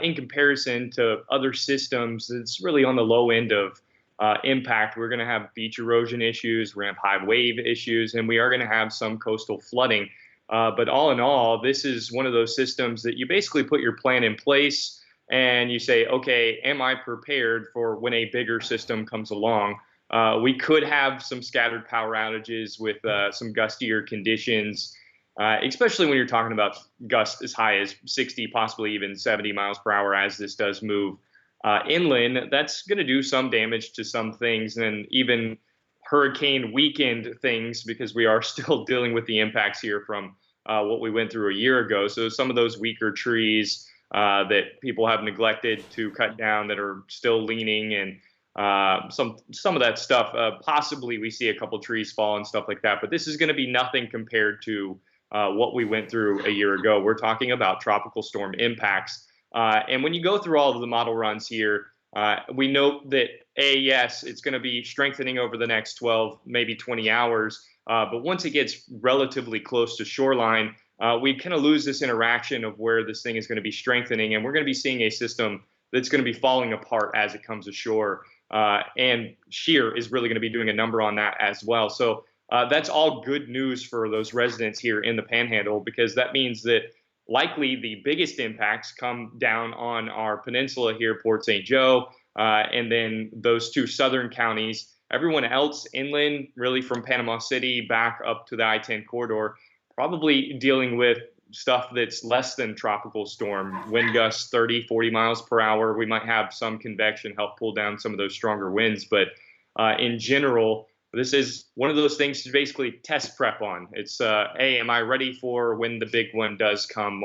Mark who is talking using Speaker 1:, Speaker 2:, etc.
Speaker 1: in comparison to other systems, it's really on the low end of impact. We're going to have beach erosion issues, we're going to have high wave issues, and we are going to have some coastal flooding. But all in all, this is one of those systems that you basically put your plan in place and you say, okay, am I prepared for when a bigger system comes along? We could have some scattered power outages with some gustier conditions, especially when you're talking about gusts as high as 60, possibly even 70 miles per hour as this does move inland. That's going to do some damage to some things and even hurricane weakened things because we are still dealing with the impacts here from what we went through a year ago. So some of those weaker trees that people have neglected to cut down that are still leaning and some of that stuff. Possibly we see a couple trees fall and stuff like that, but this is going to be nothing compared to what we went through a year ago. We're talking about tropical storm impacts. And when you go through all of the model runs here, we note that yes, it's going to be strengthening over the next 12, maybe 20 hours. But once it gets relatively close to shoreline, we kind of lose this interaction of where this thing is going to be strengthening. And we're going to be seeing a system that's going to be falling apart as it comes ashore. And shear is really going to be doing a number on that as well. So that's all good news for those residents here in the Panhandle, because that means that likely the biggest impacts come down on our peninsula here, Port St. Joe, and then those two southern counties. Everyone else inland, really from Panama City back up to the I-10 corridor, probably dealing with stuff that's less than tropical storm, wind gusts 30, 40 miles per hour. We might have some convection help pull down some of those stronger winds. But in general, this is one of those things to basically test prep on. It's, hey, am I ready for when the big one does come?